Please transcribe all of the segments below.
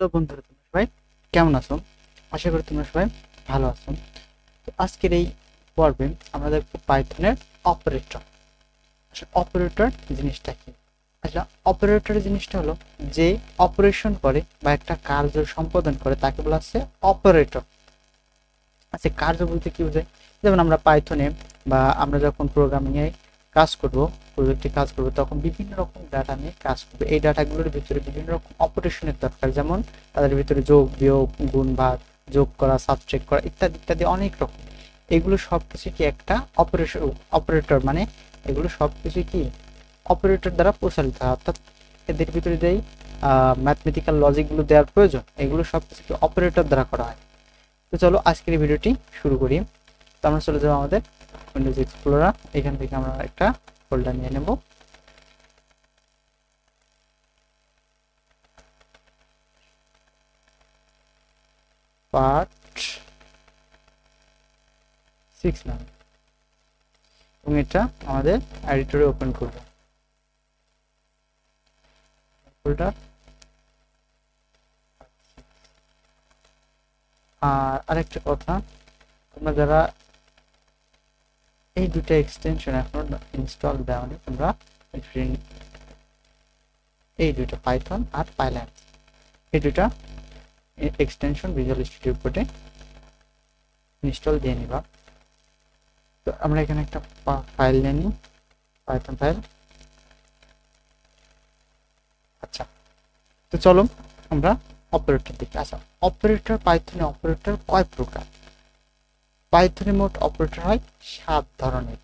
Hello বন্ধুরা, তোমরা সবাই কেমন আছো? আশা করি তোমরা সবাই ভালো আছো। তো আজকের এই পর্বে আমরা দেখবো পাইথনের অপারেটর। আসলে অপারেটর জিনিসটা কি? আসলে অপারেটর জিনিসটা হলো যে অপারেশন করে বা একটা কার্য সম্পাদন করে তাকে বলা হচ্ছে অপারেটর। আচ্ছা, কার্য বলতে কি বোঝায়? যেমন আমরা পাইথনে বা আমরা যখন প্রোগ্রামিং এ কাজ করব, প্রজেক্টে কাজ করব, তখন বিভিন্ন রকম ডাটা নিয়ে কাজ করবে। এই ডাটাগুলোর ভিতরে বিভিন্ন রকম অপারেশনের দরকার, যেমন তাদের ভিতরে যোগ, বিয়োগ, গুণ, ভাগ, যোগ করা, সাবট্রাক্ট করা ইত্যাদি ইত্যাদি অনেক রকম। এগুলো সবকিছু কি একটা অপারেশন, অপারেটর মানে এগুলো সবকিছু কি অপারেটর দ্বারা পরিচালিত হয়। অর্থাৎ এদের ভিতরে যেই ম্যাথমেটিক্যাল লজিকগুলো দেওয়ার প্রয়োজন, এগুলো সবকিছু কি অপারেটর দ্বারা করা হয়। তো চলো আজকের এই ভিডিওটি শুরু করি। তো আমরা চলে যাবো আমাদের উইন্ডোজ এক্সপ্লোরার। এখান থেকে আমরা একটা ফোল্ডার নিয়ে নেব। পার্ট 6 নাম, এবং এটা আমাদের এডিটরে ওপেন করব। ফোল্ডার। আর আরেকটা কথা, তোমরা যারা এই দুটো এক্সটেনশন এখনো ইনস্টল দেওনি, তোমরা এই দুটো পাইথন আর পাইল্যান, এই দুটা এক্সটেনশন ভিজুয়াল স্টুডিও কোডে ইনস্টল দিয়ে নিবা। তো আমরা এখানে একটা ফাইল নিয়ে নিই, পাইথন ফাইল। আচ্ছা, তো চলো আমরা অপারেটর দেখি। আচ্ছা, অপারেটর পাইথনে অপারেটর কয় প্রকার? পাইথনে মোট অপারেটর হয় 7 ধরনের।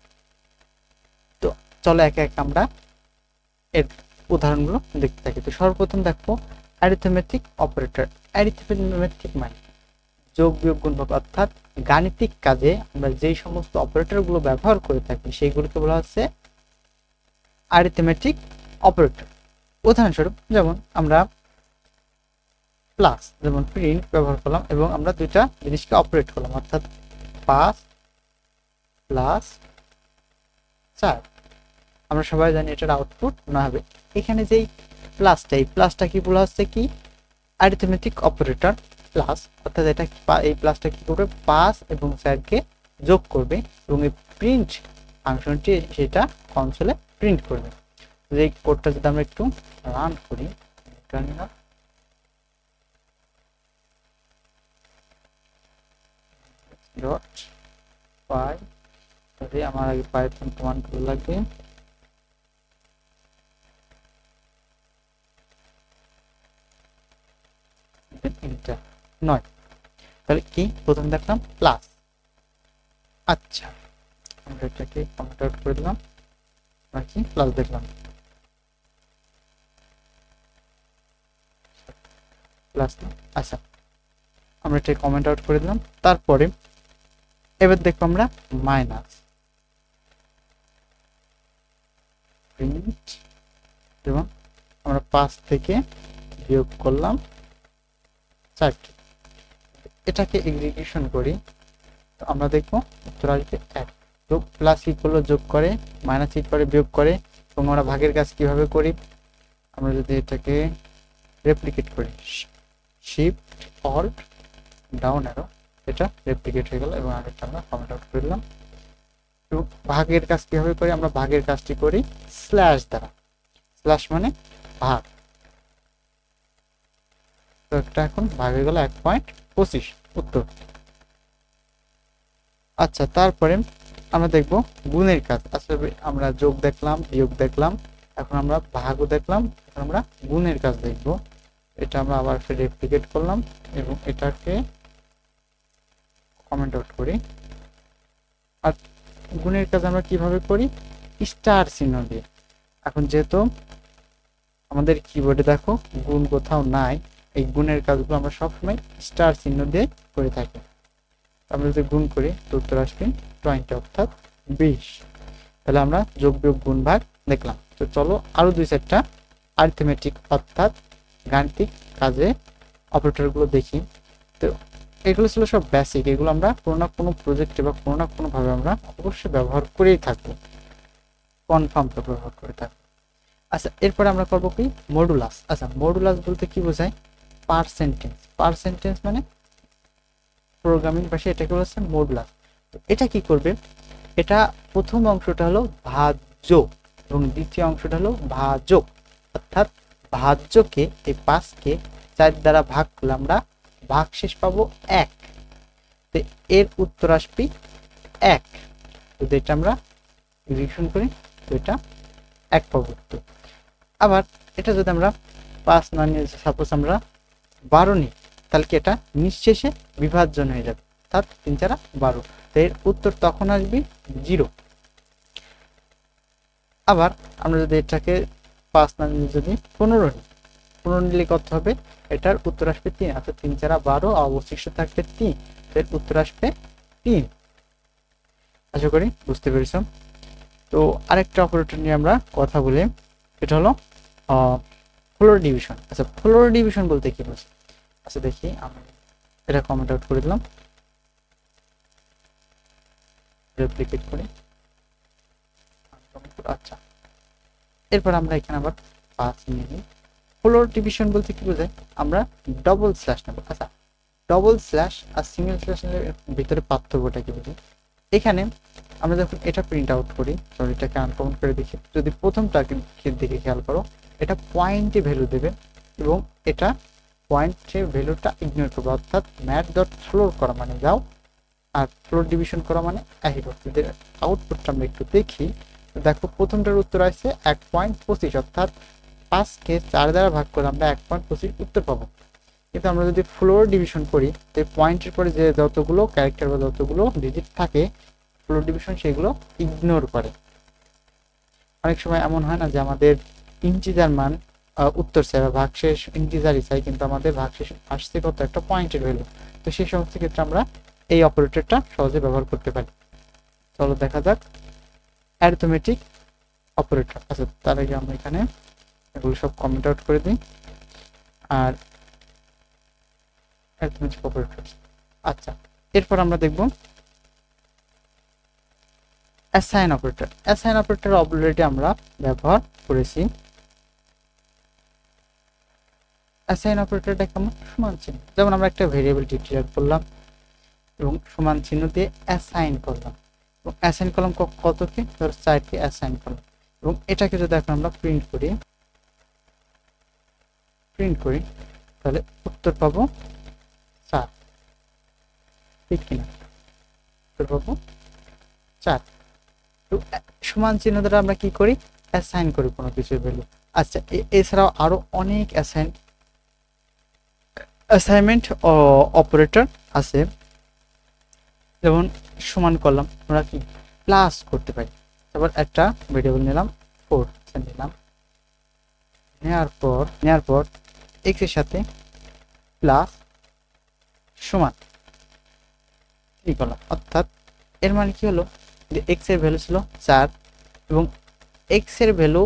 তো চলো একে একে আমরা এর উদাহরণগুলো দেখতে থাকি। তো সর্বপ্রথম দেখবো অ্যারিথমেটিক অপারেটর। অ্যারিথমেটিক মানে যোগ, বিয়োগ, গুণ, ভাগ, অর্থাৎ গাণিতিক কাজে আমরা যেই সমস্ত অপারেটরগুলো ব্যবহার করে থাকি সেইগুলোকে বলা হচ্ছে অ্যারিথমেটিক অপারেটর। উদাহরণস্বরূপ যেমন আমরা প্লাস, যেমন প্রিন্ট ব্যবহার করলাম এবং আমরা দুইটা জিনিসকে অপারেট করলাম, অর্থাৎ 5 প্লাস 4। আমরা সবাই জানি এটার আউটপুট না হবে। এখানে যেই প্লাসটা, এই প্লাসটা কি বলা হচ্ছে কি অ্যারিথমেটিক অপারেটর প্লাস, অর্থাৎ এটা এই প্লাসটা কি করবে 5 এবং 4 কে যোগ করবে এবং এই প্রিন্ট ফাংশনটি সেটা কনসোলে প্রিন্ট করবে। এই কোডটা যদি আমরা একটু রান করি, টার্মিনাল ডট পাই, তাহলে আমার আগে পাইথন কমান্ড লাগবে। এন্টার 9। তাহলে কি প্রথম দেখলাম প্লাস। আচ্ছা, আমরা এটাকে কমেন্ট আউট করে দিলাম, বাকি প্লাস দেখলাম, প্লাস না। আচ্ছা, আমরা এটাকে কমেন্ট আউট করে দিলাম। তারপরে এবার দেখবো আমরা মাইনাস, প্রিন্ট, এবং আমরা 5 থেকে বিয়োগ করলাম 4টি। এটাকে এক্সিকিউশন করি, তো আমরা দেখবো উত্তর আসবে 1। যোগ প্লাস ই করলো যোগ করে, মাইনাস ই করে বিয়োগ করে, এবং আমরা ভাগের কাজ কিভাবে করি, আমরা যদি এটাকে রেপ্লিকেট করি, শিফট অল্ট ডাউন অ্যারো, এটা রেপ্লিকেট হয়ে গেল এবং আরেকটা আমরা কমেন্ট আউট করে দিলাম। এবং ভাগের কাজ কিভাবে করি, আমরা ভাগের কাজটি করি স্ল্যাশ দ্বারা। স্ল্যাশ মানে ভাগ। তো একটা এখন ভাগ হয়ে গেল 1.25 উত্তর। আচ্ছা, তারপরে আমরা দেখব গুণের কাজ। আসলে আমরা যোগ দেখলাম, বিয়োগ দেখলাম, এখন আমরা ভাগও দেখলাম, এখন আমরা গুণের কাজ দেখব। এটা আমরা আবার রেপ্লিকেট করলাম এবং এটাকে কমেন্ট আউট করি। আর গুণের কাজ আমরা কিভাবে করি, স্টার চিহ্ন দিয়ে। এখন যেহেতু আমাদের কিবোর্ডে দেখো গুণ কোথাও নাই, এই গুণের কাজগুলো আমরা সবসময় স্টার চিহ্ন দিয়ে করে থাকি। আমরা যদি গুণ করি তো উত্তর আসবে 20, অর্থাৎ 20। তাহলে আমরা যোগ, বিয়োগ, গুণ, ভাগ দেখলাম। তো চলো আরো 2-4টা অ্যারিথমেটিক অর্থাৎ গাণিতিক কাজে অপারেটরগুলো দেখি। তো এগুলো ছিল সব বেসিক, এগুলো আমরা কোনো না কোনো প্রজেক্টে বা কোনো না কোনো ভাবে আমরা অবশ্যই ব্যবহার করেই থাকবো, কনফার্ম ব্যবহার করে থাকবো। আচ্ছা, এরপরে আমরা করবো কি মডুলাস। আচ্ছা, মডুলাস বলতে কি বোঝায়, পার্সেন্টেজ মানে প্রোগ্রামিং ভাষায় এটাকে বলেছে মডুলাস। তো এটা কি করবে, এটা প্রথম অংশটা হলো ভাজ্য এবং দ্বিতীয় অংশটা হলো ভাজক, অর্থাৎ ভাজ্যকে এই 5কে 4 দ্বারা ভাগ করলে আমরা ভাগশেষ পাবো 1, তো এর উত্তর আসবে 1। যদি এটা আমরা রিভিশন করি তো এটা 1 পাবো উত্তর। আবার এটা যদি আমরা 5 না নিয়ে সাপোজ আমরা 12 নিই, তাহলে কি এটা নিঃশেষে বিভাজন হয়ে যাবে, অর্থাৎ 3 4 12, তো এর উত্তর তখন আসবে 0। আবার আমরা যদি এটাকে 5 না নিয়ে যদি 15 নিই, 15 নিলে কত হবে, এটার উত্তর আসবে 3, অর্থাৎ 3 4 12, অবশিষ্ট থাকবে 3, এর উত্তর আসবে 3। আশা করি বুঝতে পেরেছ। তো আরেকটা অপারেটর নিয়ে আমরা কথা বলি, এটা হলো ফ্লোর ডিভিশন। আচ্ছা, ফ্লোর ডিভিশন বলতে কি বোঝায়? আচ্ছা দেখি, আমি এটা কমেন্ট আউট করে দিলাম, রেপ্লিকেট করি। আচ্ছা, এরপর আমরা এখানে আবার 5 নিয়ে নিই। ফ্লোর ডিভিশন বলতে কি বোঝায়? আমরা ডবল স্ল্যাশ নেব। আচ্ছা, ডবল স্ল্যাশ আর সিঙ্গেল স্ল্যাশের ভিতরে পার্থক্যটা কি বোঝায়? এখানে আমরা যখন এটা প্রিন্ট আউট করি, সরি এটাকে আনকমেন্ট করে দেখি, যদি প্রথমটাকে দিকে খেয়াল করো, এটা পয়েন্টে ভ্যালু দেবে এবং এটা পয়েন্টের ভ্যালুটা ইগনোর করবে, অর্থাৎ ম্যাথ ডট ফ্লোর করা মানে যাও, আর ফ্লোর ডিভিশন করা মানে আহিরো। যদি আউটপুটটা আমরা একটু দেখি, দেখো প্রথমটার উত্তর আসছে 1.25, অর্থাৎ 5কে 4 দ্বারা ভাগ করে আমরা 1.25 উত্তর পাবো। কিন্তু আমরা যদি ফ্লোর ডিভিশন করি, তো পয়েন্টের পরে যে যতগুলো ক্যারেক্টার বা যতগুলো ডিজিট থাকে ফ্লোর ডিভিশন সেগুলো ইগনোর করে। অনেক সময় এমন হয় না যে আমাদের ইন্টিজার মান উত্তর চাই বা ভাগশেষ ইন্টিজারই চাই, কিন্তু আমাদের ভাগশেষ আসছে কত একটা পয়েন্টের ভ্যালু, তো সেই সমস্ত ক্ষেত্রে আমরা এই অপারেটরটা সহজে ব্যবহার করতে পারি। চলো দেখা যাক অ্যারিথমেটিক অপারেটর। আচ্ছা, তার আগে আমরা এখানে এগুলো সব কমেন্ট আউট করে দিই। আর অ্যারিথমেটিক অপারেটর, আচ্ছা এরপর আমরা দেখব assign operator. Assign operator already আমরা ব্যবহার করেছি। অ্যাসাইন অপারেটরটা কেমন? সমান চিহ্ন, যেমন আমরা একটা ভেরিয়েবল ডিক্লেয়ার করলাম এবং সমান চিহ্ন দিয়ে অ্যাসাইন করলাম, এবং অ্যাসাইন করলাম কতকে, ধর 4কে অ্যাসাইন করলাম, এবং এটাকে যদি এখন আমরা প্রিন্ট করি তাহলে উত্তর পাবো 4, ঠিক কিনা? উত্তর পাবো 4। তো সমান চিহ্ন দ্বারা আমরা কি করি? অ্যাসাইন করি কোনো কিছুর ভ্যালু। আচ্ছা, এছাড়াও আরো অনেক অ্যাসাইনমেন্ট অপারেটর আছে, যেমন সমান করলাম আমরা কি প্লাস করতে পারি। তারপর একটা ভেরিয়েবল নিলাম 4 নিলাম, নেওয়ার পর x এর সাথে প্লাস সমান 3 করলাম, অর্থাৎ এর মানে কি হলো যে x এর ভ্যালু ছিল 4 এবং x এর ভ্যালু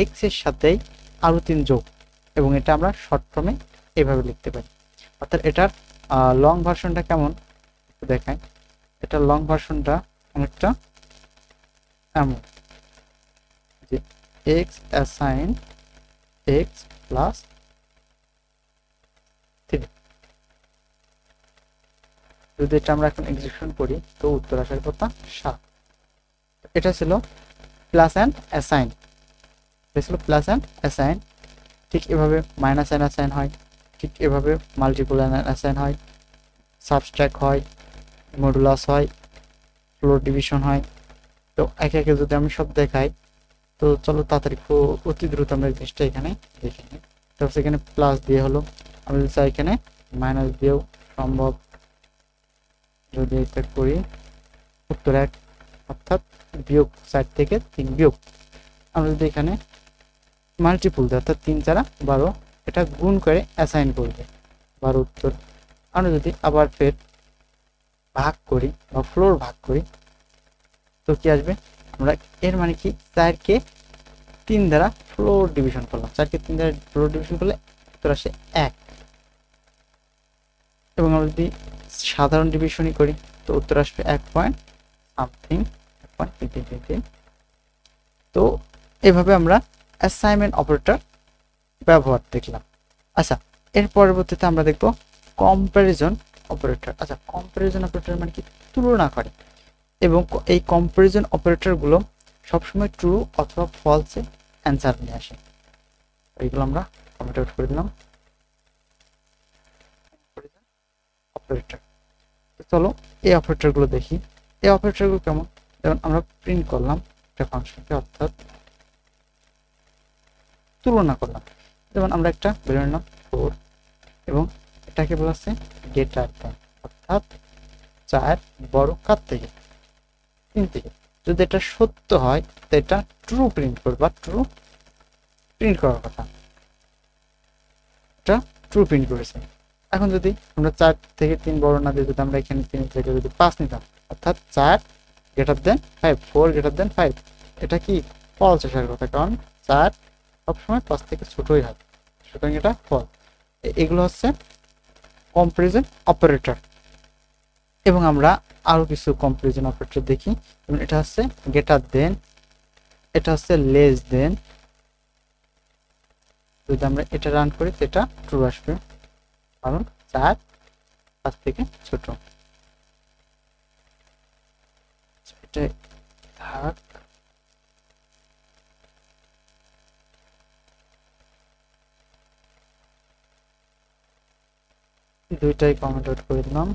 x এর সাথেই আরো 3 যোগ, এবং এটা আমরা শর্ট ফর্মে এভাবে লিখতে পারি। অর্থাৎ এটার লং ভার্সনটা কেমন দেখায়, এটা লং ভার্সনটা অনেকটা এমন যে x অ্যাসাইন x প্লাস 3। যদি এটা আমরা এখন এক্সিকিউশন করি তো উত্তর আসার কথা 7। এটা ছিল প্লাস অ্যান্ড অ্যাসাইন, ঠিক এভাবে মাইনাস অ্যান্ড অ্যাসাইন হয়, ঠিক এভাবে মাল্টিপল অ্যান্ড অ্যাসাইন হয়, সাবস্ট্রাক্ট হয়, মডুলাস হয়, ফ্লোর ডিভিশন হয়। তো একে একে যদি আমি সব দেখাই, তো চলো তাড়াতাড়ি অতি দ্রুত আমরা জিনিসটা এখানে দেখে নিই। তারপর এখানে প্লাস দিয়ে হলো, আমি যদি চাই এখানে মাইনাস দিয়েও সম্ভব। যদি এটা করি উত্তর 1, অর্থাৎ বিয়োগ 4 থেকে 3 বিয়োগ। আমরা যদি এখানে মাল্টিপুল দিই, অর্থাৎ 3 4 12, এটা গুণ করে অ্যাসাইন করবে 12 উত্তর। আমরা যদি আবার ফের ভাগ করি বা ফ্লোর ভাগ করি তো কি আসবে, আমরা এর মানে কি 4কে 3 দ্বারা ফ্লোর ডিভিশন করলাম, 4কে 3 দ্বারা ফ্লোর ডিভিশন করলে উত্তর আসে 1। এবং আমরা যদি সাধারণ ডিভিশনই করি তো উত্তর আসবে 1.something। তো এভাবে আমরা অ্যাসাইনমেন্ট অপারেটর ব্যবহার দেখলাম। আচ্ছা, এর পরবর্তীতে আমরা দেখব কম্প্যারিজন অপারেটর। আচ্ছা, কম্প্যারিজন অপারেটর মানে কি? তুলনা করে। এবং এই কম্প্যারিজন অপারেটরগুলো সবসময় ট্রু অথবা ফলসে অ্যান্সার নিয়ে আসে। এইগুলো আমরা কমেন্ট আউট করে দিলাম। অপারেটর, চলো এই অপারেটরগুলো দেখি। এই অপারেটরগুলো কেমন? যেমন আমরা প্রিন্ট করলাম একটা ফাংশনকে, অর্থাৎ তুলনা করলাম। যেমন আমরা একটা বের নিলাম 4 এবং এটাকে বলা হচ্ছে গ্রেটার দ্যান, অর্থাৎ 4 বড় কার থেকে? 3 থেকে। যদি এটা সত্য হয় তো এটা ট্রু প্রিন্ট করবে, বা ট্রু প্রিন্ট করার কথা, এটা ট্রু প্রিন্ট করেছে। এখন যদি আমরা 4 থেকে 3 বড় না দিয়ে যদি আমরা এখানে 3 থেকে যদি 5 নিতাম, অর্থাৎ 4 গ্রেটার দেন 5, 4 গ্রেটার দেন 5, এটা কি ফলস আসার কথা, কারণ 4 সবসময় 5 থেকে ছোটই হয়, সুতরাং এটা ফলস। এগুলো হচ্ছে কম্পারিজন অপারেটর। এবং আমরা আরো কিছু কম্পারিজন অপারেটর দেখি। যেমন এটা হচ্ছে গ্রেটার দেন, এটা হচ্ছে লেস দেন। যদি আমরা এটা রান করি তো এটা ট্রু আসবে, কারণ 4 5 থেকে ছোট। এটা থাক। দুইটাই কমেন্ট আউট করে দিলাম।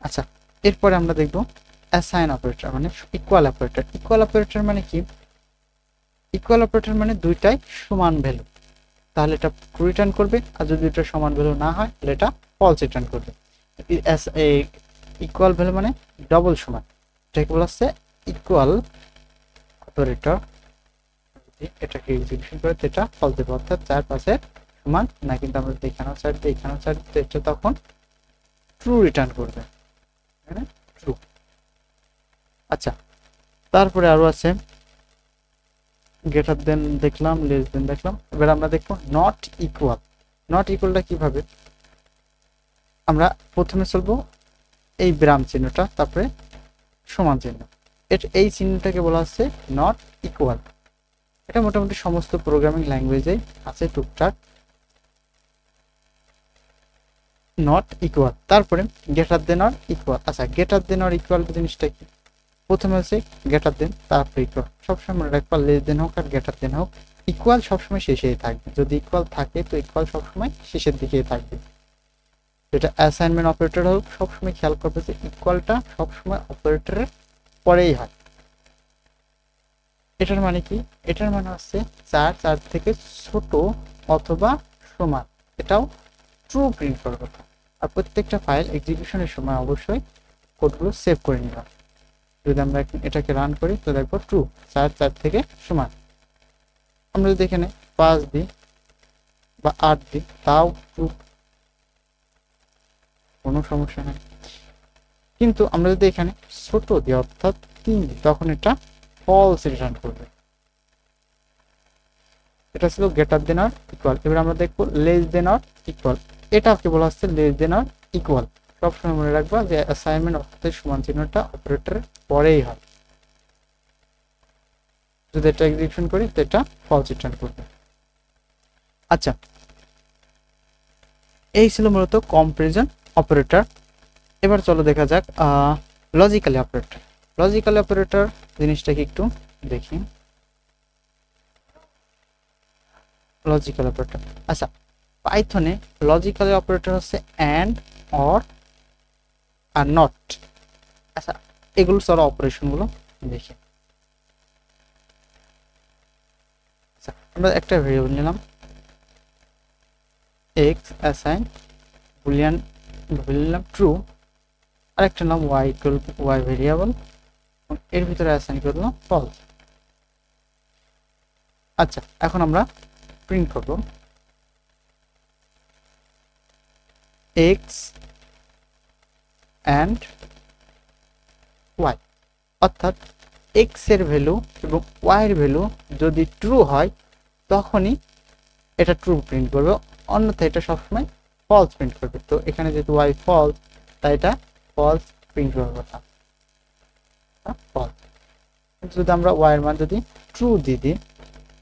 আচ্ছা, এরপরে আমরা দেখব অ্যাসাইন অপারেটর, মানে ইকুয়াল অপারেটর। ইকুয়াল অপারেটর মানে কি? ইকুয়াল অপারেটর মানে দুইটাই সমান ভ্যালু, তাহলে এটা ট্রু রিটার্ন করবে। আর যদি দুইটা সমান ভ্যালু না হয় তাহলে এটা ফলস রিটার্ন করবে। ইকুয়াল ভ্যালু মানে ডবল সমান, এটাকে বলা হচ্ছে ইকুয়াল অপারেটর। এটাকে এক্সিকিউশন করে এটা ফলস দেবে, অর্থাৎ 4 5 সমান না। কিন্তু আমরা যদি এখানেও 4 দিই, এখানেও 4 দিই, এটা তখন ট্রু রিটার্ন করবে, ট্রু। আচ্ছা, তারপরে আরো আছে গ্রেটার দেন দেখলাম, লেস দেন দেখলাম। এবার আমরা দেখবো নট ইকুয়াল। নট ইকুয়ালটা কিভাবে? আমরা প্রথমে চলবো এই বিরাম চিহ্নটা, তারপরে সমান চিহ্ন। এই চিহ্নটাকে বলা হচ্ছে নট ইকুয়াল। এটা মোটামুটি সমস্ত প্রোগ্রামিং ল্যাঙ্গুয়েজে আছে টুকটাক। নট ইকুয়াল, তারপরে গ্রেটার দেন অর ইকুয়াল। আচ্ছা, গ্রেটার দেন অর ইকুয়াল জিনিসটা কি? প্রথমে হচ্ছে গ্রেটার দেন, তারপরে ইকুয়াল। সবসময় মনে রাখবা, লেস দেন হোক আর গ্রেটার দেন হোক, ইকুয়াল সবসময় শেষেই থাকবে। যদি ইকুয়াল থাকে তো ইকুয়াল সবসময় শেষের দিকেই থাকবে। যেটা অ্যাসাইনমেন্ট অপারেটর হোক, সবসময় খেয়াল করবে যে ইকুয়ালটা সবসময় অপারেটরের পরেই হয়। এটার মানে কি? এটার মানে হচ্ছে 4 থেকে ছোট অথবা সমান, এটাও ট্রু প্রিন্ট করার কথা। আর প্রত্যেকটা ফাইল এক্সিকিউশনের সময় অবশ্যই কোডগুলো সেভ করে নিবা। যদি আমরা এটাকে রান করি তো দেখবো ট্রু, 4 থেকে সমান। আমরা যদি এখানে 5 দিই বা 8 দিই, তাও ট্রু, কোনো সমস্যা নেই। কিন্তু আমরা যদি এখানে ছোট দিই, অর্থাৎ 3 দিই, তখন এটা ফলস রিটার্ন করবে। এটা ছিল গ্রেটার দেন অর ইকুয়াল। এবার আমরা দেখবো লেস দেন অর ইকুয়াল। এটাকে বলা হচ্ছে লেস দেন অর ইকুয়াল। সবসময় মনে রাখবা যে অ্যাসাইনমেন্ট অর্থাৎ সমান চিহ্নটা অপারেটরের পরেই হয়। যদি এটা এক্সিকিউশন করি তো এটা ফলস রিটার্ন করবে। আচ্ছা, এই ছিল মূলত কম্পারিজন অপারেটর। এবার চলো দেখা যাক লজিক্যালি অপারেটর। লজিক্যালি অপারেটর জিনিসটাকে একটু দেখি। লজিক্যাল অপারেটর, আচ্ছা, পাইথনে লজিক্যাল অপারেটর হচ্ছে অ্যান্ড, অর আর নট। আচ্ছা, এগুলো চলো অপারেশনগুলো দেখি। আচ্ছা, আমরা একটা ভেরিয়েবল নিলাম এক্স, অ্যাসাইন বুলিয়ান নিলাম ট্রু, আর একটা নাম ওয়াই ইকুয়াল ওয়াই ভেরিয়েবল, এর ভিতরে অ্যাসাইন করলাম ফলস। আচ্ছা, এখন আমরা প্রিন্ট করব এক্স অ্যান্ড ওয়াই, অর্থাৎ এক্স এর ভ্যালু এবং ওয়াই এর ভ্যালু যদি ট্রু হয় তখনই এটা ট্রু প্রিন্ট করবে, অন্যথায় এটা সবসময় ফলস প্রিন্ট করবে। তো এখানে যেহেতু ওয়াই ফলস, তাই এটা ফলস প্রিন্ট করার কথা, ফলস। যদি আমরা ওয়াই এর মান যদি ট্রু দিয়ে দিই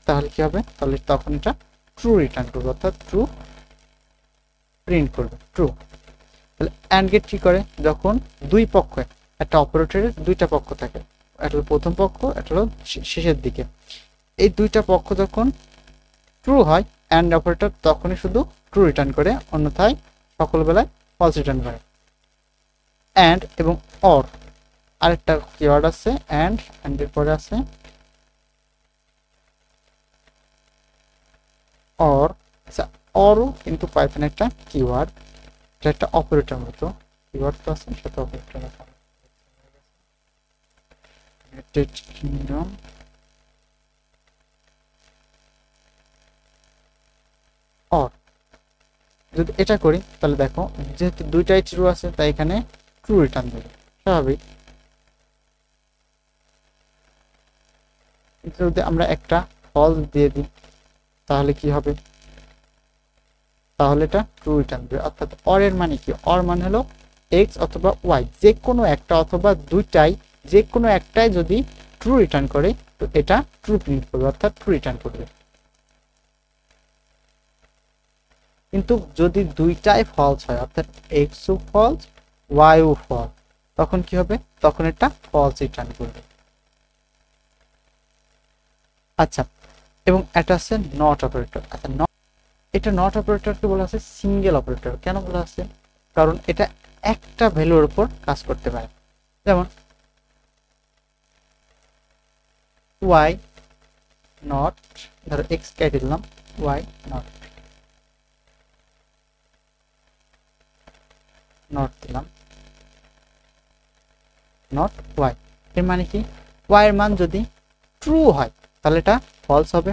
তাহলে কি হবে, তাহলে তখন এটা ট্রু রিটার্ন করবে, অর্থাৎ ট্রু প্রিন্ট করবে, ট্রু। তাহলে অ্যান্ড গেট কি করে, যখন দুই পক্ষে, একটা অপারেটরের দুইটা পক্ষ থাকে, একটা হলো প্রথম পক্ষ, একটা হলো শেষের দিকে, এই দুইটা পক্ষ যখন ট্রু হয় অ্যান্ড অপারেটর তখনই শুধু ট্রু রিটার্ন করে, অন্যথায় সকল বেলায় ফলস রিটার্ন করে। অ্যান্ড এবং অর আরেকটা কিওয়ার্ড আছে, অ্যান্ড এর পরে আছে অর। আচ্ছা, অরও কিন্তু পাইথনে একটা কিওয়ার্ড, এটা একটা অপারেটর মতো, কিওয়ার্ড তো আছে সেটা অপারেটর আছে। ইউনাইটেড কিংডম অর, যদি এটা করি তাহলে দেখো যেহেতু দুইটাই ট্রু আছে তাই এখানে ট্রু রিটার্ন দেবে, স্বাভাবিক। যদি আমরা একটা ফলস দিয়ে দিই তাহলে কি হবে, তাহলে এটা ট্রু রিটার্ন দেবে। অর্থাৎ অর এর মানে কি, অর মানে হলো এক্স অথবা ওয়াই, যে কোনো একটা অথবা দুইটাই, যে কোনো একটাই যদি ট্রু রিটার্ন করে তো এটা ট্রু প্রিন্ট করবে, অর্থাৎ ট্রু রিটার্ন করবে। কিন্তু যদি দুইটাই ফলস হয়, অর্থাৎ এক্সও ফলস ওয়াইও ফলস, তখন কি হবে, তখন এটা ফলস রিটার্ন করবে। আচ্ছা, এবং এটা আছে নট অপারেটর। আচ্ছা, এটা নট অপারেটরকে বলা আছে সিঙ্গেল অপারেটর। কেন বলা আছে, কারণ এটা একটা ভ্যালুর উপর কাজ করতে পারে। যেমন ওয়াই নট, ধরো এক্স কেটে দিলাম, ওয়াই নট, নট দিলাম, নট ওয়াই। এর মানে কি, ওয়াই এর মান যদি ট্রু হয় তাহলে এটা ফলস হবে,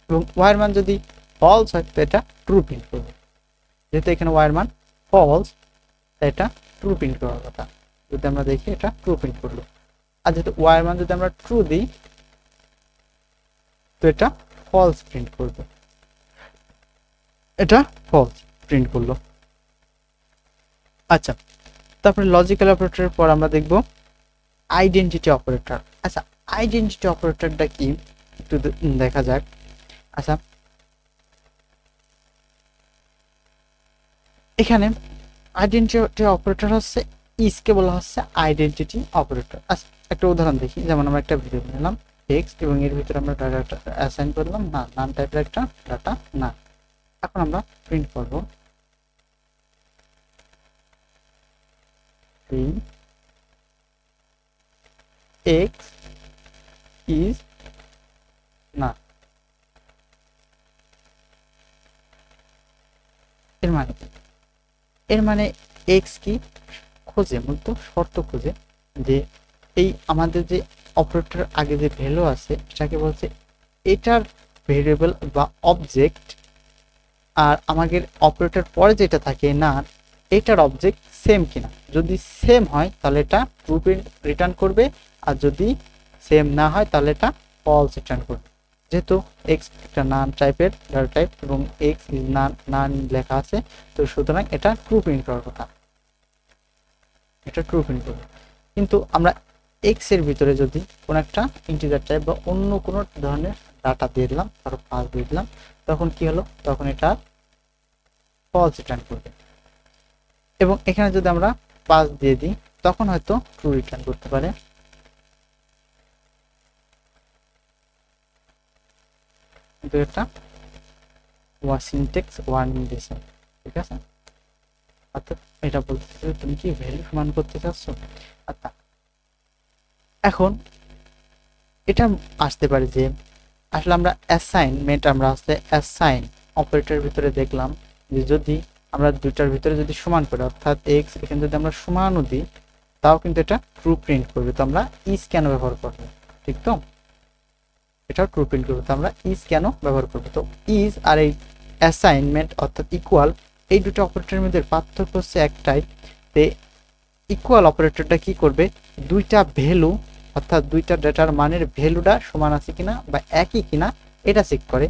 এবং ওয়াই এর মান যদি ফলস হয় তো এটা ট্রু প্রিন্ট করবে। যেহেতু এখানে ওয়াই এর মান ফলস তাই এটা ট্রু প্রিন্ট করার কথা। যদি আমরা দেখি এটা ট্রু প্রিন্ট করলো। আর যেহেতু ওয়াই এর মান যদি আমরা ট্রু দিই তো এটা ফলস প্রিন্ট করবে, এটা ফলস প্রিন্ট করলো। আচ্ছা, তারপরে লজিক্যাল অপারেটরের পর আমরা দেখব আইডেন্টিটি অপারেটর। আচ্ছা, আইডেন্টিটি অপারেটরটা কি একটু দেখা যাক। আচ্ছা, এখানে আইডেন্টিটি অপারেটর হচ্ছে ইসকে বলা হচ্ছে আইডেন্টিটি অপারেটর। আচ্ছা, একটা উদাহরণ দেখি। যেমন আমরা একটা ভিডিও নিলাম এক্স এবং এর ভিতরে আমরা ডাটা অ্যাসাইন করলাম না, নাম টাইপের একটা ডাটা না। এখন আমরা প্রিন্ট করব এক্স ইজ না। এর মানে কি, এর মানে এক্স কি খোঁজে, মূলত শর্ত খোঁজে যে এই আমাদের যে অপারেটর আগে যে ভ্যালু আছে এটাকে বলছে এটার ভেরিয়েবল বা অবজেক্ট, আর আমাদের অপারেটর পরে যেটা থাকে না এটার অবজেক্ট সেম কিনা। যদি সেম হয় তাহলে এটা ট্রু রিটার্ন করবে, আর যদি সেম না হয় তাহলে এটা ফলস রিটার্ন করবে। যেহেতু এক্স একটা নান টাইপের ডাটা টাইপ এবং এক্স নান লেখা আছে, তো সুতরাং এটা ট্রু প্রিন্ট করার কথা, এটা ট্রু প্রিন্ট করবে। কিন্তু আমরা এক্স এর ভিতরে যদি কোনো একটা ইন্টিজার টাইপ বা অন্য কোনো ধরনের ডাটা দিয়ে দিলাম, ধরো 5 দিয়ে দিলাম, তখন কি হলো, তখন এটা ফলস রিটার্ন করবে। এবং এখানে যদি আমরা 5 দিয়ে দিই তখন হয়তো ট্রু রিটার্ন করতে পারে। কিন্তু এটা সিনট্যাক্স ওয়ার্নিং দিয়েছে, ঠিক আছে। অর্থাৎ এটা বলতেছে যে তুমি কি ভ্যালু সমান করতে চাচ্ছ। আচ্ছা, এখন এটা আসতে পারে যে আসলে আমরা অ্যাসাইনমেন্ট, আমরা আসলে অ্যাসাইন অপারেটরের ভিতরে দেখলাম যে যদি আমরা দুইটার ভিতরে যদি সমান করি, অর্থাৎ এক্স এখানে যদি আমরা সমানও দিই তাও কিন্তু এটা ট্রু প্রিন্ট করবে। তো আমরা ইজ কেন ব্যবহার করবো, ঠিক তো, এটা ট্রু প্রিন্ট করবে। তো আমরা ইজ কেন ব্যবহার করবো, তো ইজ আর এই অ্যাসাইনমেন্ট অর্থাৎ ইকুয়াল, এই দুটো অপারেটরের মধ্যে পার্থক্য হচ্ছে একটাই, যে ইকুয়াল অপারেটরটা কি করবে, দুইটা ভ্যালু অর্থাৎ দুইটা ডেটার মানের ভ্যালুটা সমান আছে কিনা বা একই কিনা এটা চেক করে।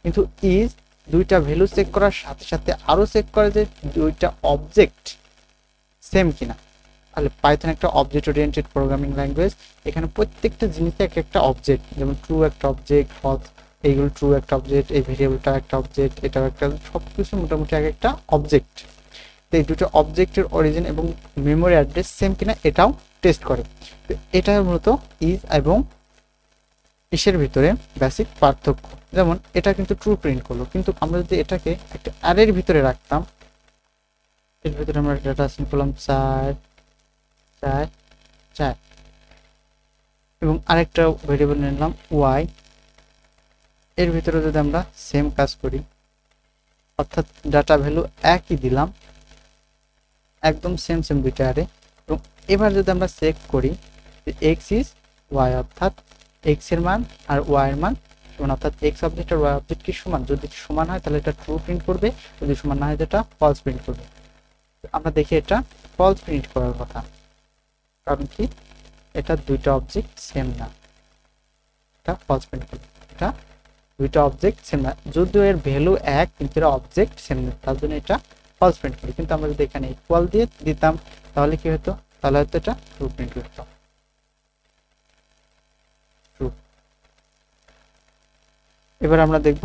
কিন্তু ইজ দুইটা ভ্যালু চেক করার সাথে সাথে আরো চেক করে যে দুইটা অবজেক্ট সেম কিনা। তাহলে পাইথন একটা অবজেক্ট ওরিয়েন্টেড প্রোগ্রামিং ল্যাঙ্গুয়েজ। এখানে প্রত্যেকটা জিনিসে এক একটা অবজেক্ট, যেমন ট্রু একটা অবজেক্ট, ফলস এইগুলো ট্রু একটা অবজেক্ট, এই ভেরিয়েবলটা একটা অবজেক্ট, এটাও একটা, সব কিছু মোটামুটি এক একটা অবজেক্ট। তো এই দুটো অবজেক্টের অরিজিন এবং মেমোরি অ্যাড্রেস সেম কিনা এটাও টেস্ট করে। তো এটা মূলত ইজ এবং ইসের ভিতরে বেসিক পার্থক্য। যেমন এটা কিন্তু ট্রু প্রিন্ট করলো, কিন্তু আমরা যদি এটাকে একটা অ্যারের ভিতরে রাখতাম, এর ভিতরে আমরা ডাটা অ্যাসাইন করলাম 4 4 4 এবং আরেকটা ভেরিয়েবল নিলাম ওয়াই, এর ভিতরে যদি আমরা সেম কাজ করি, অর্থাৎ ডাটা ভ্যালু একই দিলাম, একদম সেম সেম দুইটা অ্যারে, এবং এবার যদি আমরা চেক করি এক্স ইজ ওয়াই, অর্থাৎ এক্স এর মান আর ওয়াই এর মান সমান, অর্থাৎ এক্স অবজেক্ট আর ওয়াই অবজেক্ট কি সমান, যদি সমান হয় তাহলে এটা ট্রু প্রিন্ট করবে, যদি সমান না হয় এটা ফলস প্রিন্ট করবে। আমরা দেখি এটা ফলস প্রিন্ট করার কথা, কারণ কি এটা দুইটা অবজেক্ট সেম না, এটা ফলস প্রিন্ট করবে, এটা দুইটা অবজেক্ট সেম না, যদিও এর ভ্যালু এক কিন্তু এর অবজেক্ট সেম না, তার জন্য এটা ফলস প্রিন্ট করবে। কিন্তু আমরা যদি এখানে ইকুয়াল দিয়ে দিতাম তাহলে কি হতো, তাহলে হয়তো এটা ট্রু প্রিন্ট করতো, ট্রু। এবার আমরা দেখব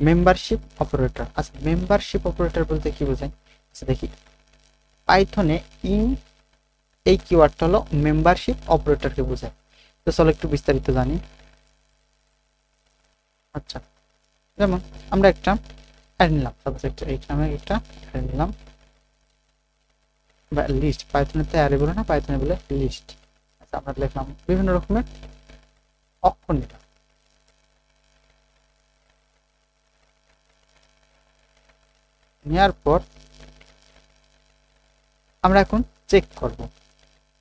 মেম্বারশিপ অপারেটর। আচ্ছা, মেম্বারশিপ অপারেটর বলতে কি বোঝায়? আচ্ছা দেখি, পাইথনে ইন এই কিওয়ার্ডটা হলো মেম্বারশিপ অপারেটরকে বোঝায়। তো চলো একটু বিস্তারিত জানি। আচ্ছা, যেমন আমরা একটা অ্যারে নিলাম, সাপোজ একটা এই নামে একটা অ্যারে নিলাম, বা লিস্ট, পাইথনে তো অ্যারে বলে না, পাইথনে বলে লিস্ট। আচ্ছা, আমরা লিখলাম বিভিন্ন রকমের অক্ষর নিলাম, নেওয়ার পর আমরা এখন চেক করব,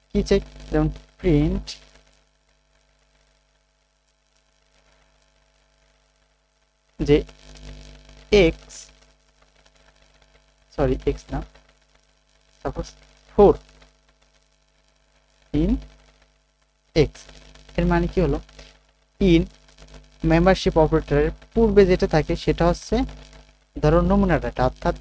কি চেক? যেমন প্রিন্ট যে এক্স, সরি এক্স না, সাপোজ 4 ইন এক্স, এর মানে কি হলো, ইন মেম্বারশিপ অপারেটরের পূর্বে যেটা থাকে সেটা হচ্ছে ধরো নমুনা ডাটা, অর্থাৎ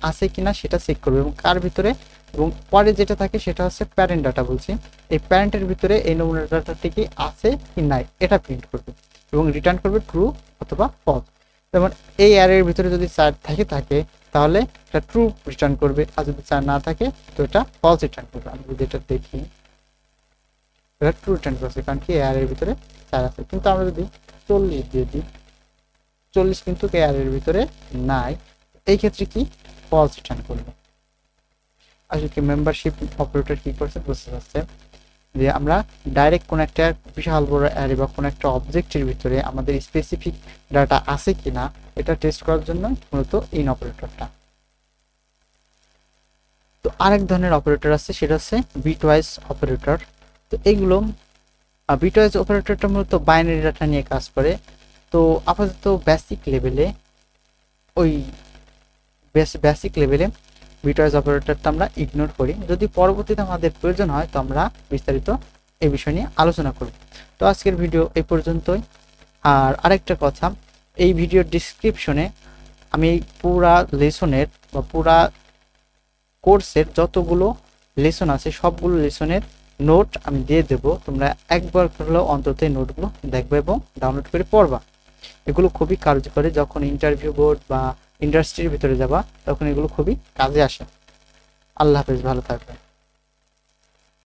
আছে কিনা সেটা চেক করবে, এবং কার ভিতরে, এবং পরে যেটা থাকে সেটা হচ্ছে প্যারেন্ট ডাটা বলছি, এই প্যারেন্টের ভিতরে এই নমুনা ডাটাটি কি আছে কি নাই এটা প্রিন্ট করবে, এবং রিটার্ন করবে ট্রু অথবা ফলস। যেমন এই অ্যারের ভিতরে যদি 4 থাকে তাহলে এটা ট্রু রিটার্ন করবে, আর যদি 4 না থাকে তো এটা ফলস রিটার্ন করবে। আমি যদি এটা দেখি, এটা ট্রু রিটার্ন করছে, কারণ কি অ্যারের ভিতরে 4 আছে। কিন্তু আমরা যদি 40 দিয়ে দিই, 40 কিন্তু এর ভিতরে নাই, এই ক্ষেত্রে কি ফলস রিটার্ন করবে। আসলে কি মেম্বারশিপ অপারেটর কি করছে বুঝতে পারছে, যে আমরা ডাইরেক্ট কোন একটা বিশাল বড় অ্যারে বা কোন একটা অবজেক্টের ভিতরে আমাদের স্পেসিফিক ডাটা আছে কিনা এটা টেস্ট করার জন্য মূলত ইন অপারেটরটা। তো আরেক ধরনের অপারেটর আছে, সেটা হচ্ছে বিটওয়াইজ অপারেটর। তো এইগুলো বিটওয়াইজ অপারেটরটা মূলত বাইনারি ডাটা নিয়ে কাজ করে। তো আপাতত বেসিক লেভেলে ওই বেসিক লেভেলে বিটওয়াইজ অপারেটরটা আমরা ইগনোর করি, যদি পরবর্তীতে আমাদের প্রয়োজন হয় তো আমরা বিস্তারিত এই বিষয় নিয়ে আলোচনা করব। তো আজকের ভিডিও এই পর্যন্তই। আর আরেকটা কথা, এই ভিডিওর ডিসক্রিপশনে আমি পুরা লেসনের বা পুরা কোর্সের যতগুলো লেসন আছে সবগুলো লেসনের নোট আমি দিয়ে দেব, তোমরা একবার হলেও অন্তত এই নোটগুলো দেখবে এবং ডাউনলোড করে পড়বা। এগুলো খুবই কার্যকরী, যখন ইন্টারভিউ বোর্ড বা ইন্ডাস্ট্রির ভিতরে যাবা তখন এগুলো খুবই কাজে আসে। আল্লাহ হাফেজ, ভালো থাকবে।